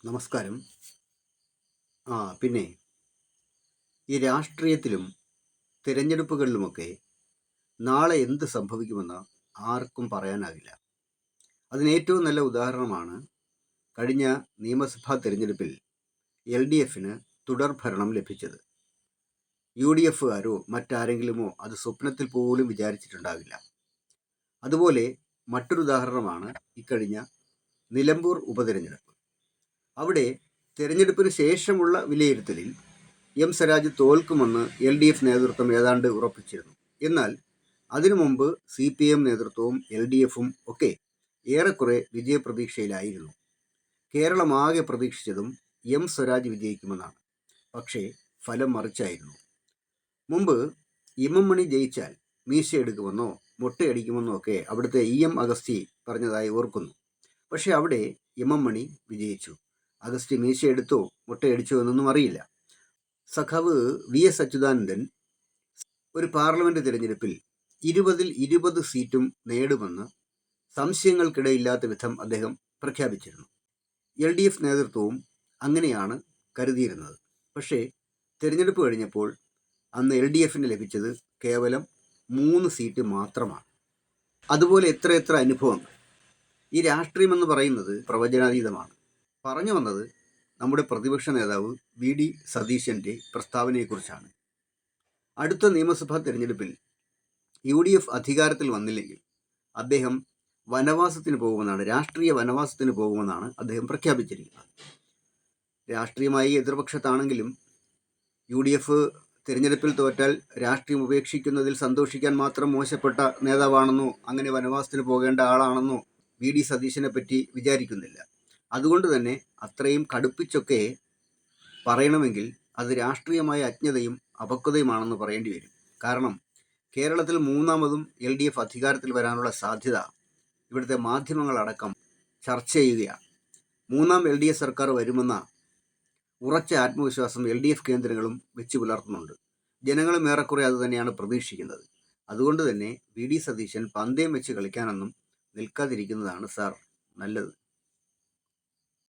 നമസ്കാരം. പിന്നെ ഈ രാഷ്ട്രീയത്തിലും തിരഞ്ഞെടുപ്പുകളിലുമൊക്കെ നാളെ എന്ത് സംഭവിക്കുമെന്ന് ആർക്കും പറയാനാകില്ല. അതിന് ഏറ്റവും നല്ല ഉദാഹരണമാണ് കഴിഞ്ഞ നിയമസഭാ തിരഞ്ഞെടുപ്പിൽ LDFന് തുടർഭരണം ലഭിച്ചത്. UDFകാരോ മറ്റാരെങ്കിലുമോ അത് സ്വപ്നത്തിൽ പോലും വിചാരിച്ചിട്ടുണ്ടാകില്ല. അതുപോലെ മറ്റൊരു ഉദാഹരണമാണ് ഇക്കഴിഞ്ഞ നിലമ്പൂർ ഉപതിരഞ്ഞെടുപ്പ്. അവിടെ തിരഞ്ഞെടുപ്പിന് ശേഷമുള്ള വിലയിരുത്തലിൽ സ്വരാജ് തോൽക്കുമെന്ന് LDF നേതൃത്വം ഏതാണ്ട് ഉറപ്പിച്ചിരുന്നു. എന്നാൽ അതിനു മുമ്പ് CPM നേതൃത്വവും LDFും ഒക്കെ ഏറെക്കുറെ വിജയപ്രതീക്ഷയിലായിരുന്നു. കേരളമാകെ പ്രതീക്ഷിച്ചതും സ്വരാജ് വിജയിക്കുമെന്നാണ്. പക്ഷേ ഫലം മറിച്ചായിരുന്നു. മുമ്പ് മണി ജയിച്ചാൽ മീശയെടുക്കുമെന്നോ മുട്ടയടിക്കുമെന്നോ ഒക്കെ അവിടുത്തെ അഗസ്റ്റി പറഞ്ഞതായി ഓർക്കുന്നു. പക്ഷേ അവിടെ മണി വിജയിച്ചു. അഗസ്റ്റി മീശയെടുത്തോ മുട്ടയടിച്ചോ എന്നൊന്നും അറിയില്ല. സഖാവ് VS അച്യുതാനന്ദൻ ഒരു പാർലമെന്റ് തിരഞ്ഞെടുപ്പിൽ 20 സീറ്റും നേടുമെന്ന് സംശയങ്ങൾക്കിടയില്ലാത്ത വിധം അദ്ദേഹം പ്രഖ്യാപിച്ചിരുന്നു. LDF നേതൃത്വവും അങ്ങനെയാണ് കരുതിയിരുന്നത്. പക്ഷേ തിരഞ്ഞെടുപ്പ് കഴിഞ്ഞപ്പോൾ അന്ന് LDFന് ലഭിച്ചത് കേവലം 3 സീറ്റ് മാത്രമാണ്. അതുപോലെ എത്ര അനുഭവങ്ങൾ. ഈ രാഷ്ട്രീയമെന്ന് പറയുന്നത് പ്രവചനാതീതമാണ്. പറഞ്ഞു വന്നത് നമ്മുടെ പ്രതിപക്ഷ നേതാവ് VD സതീശൻ്റെ പ്രസ്താവനയെക്കുറിച്ചാണ്. അടുത്ത നിയമസഭാ തിരഞ്ഞെടുപ്പിൽ UDF അധികാരത്തിൽ വന്നില്ലെങ്കിൽ അദ്ദേഹം വനവാസത്തിന് പോകുമെന്നാണ്, രാഷ്ട്രീയ വനവാസത്തിന് പോകുമെന്നാണ് അദ്ദേഹം പ്രഖ്യാപിച്ചിരിക്കുന്നത്. രാഷ്ട്രീയമായി എതിർപക്ഷത്താണെങ്കിലും UDF തിരഞ്ഞെടുപ്പിൽ തോറ്റാൽ രാഷ്ട്രീയം ഉപേക്ഷിക്കുന്നതിൽ സന്തോഷിക്കാൻ മാത്രം മോശപ്പെട്ട നേതാവാണെന്നോ അങ്ങനെ വനവാസത്തിന് പോകേണ്ട ആളാണെന്നോ VD സതീശനെ പറ്റി വിചാരിക്കുന്നില്ല. അതുകൊണ്ട് തന്നെ അത്രയും കടുപ്പിച്ചൊക്കെ പറയണമെങ്കിൽ അത് രാഷ്ട്രീയമായ അജ്ഞതയും അപക്വതയുമാണെന്ന് പറയേണ്ടി വരും. കാരണം കേരളത്തിൽ മൂന്നാമതും LDF അധികാരത്തിൽ വരാനുള്ള സാധ്യത ഇവിടുത്തെ മാധ്യമങ്ങളടക്കം ചർച്ച ചെയ്യുകയാണ്. മൂന്നാം LDF സർക്കാർ വരുമെന്ന ഉറച്ച ആത്മവിശ്വാസം LDF കേന്ദ്രങ്ങളും വെച്ച് പുലർത്തുന്നുണ്ട്. ജനങ്ങളും ഏറെക്കുറെ അത് തന്നെയാണ് പ്രതീക്ഷിക്കുന്നത്. അതുകൊണ്ട് തന്നെ VD സതീശൻ പന്തയം വെച്ച് കളിക്കാനൊന്നും നിൽക്കാതിരിക്കുന്നതാണ് സാർ നല്ലത്.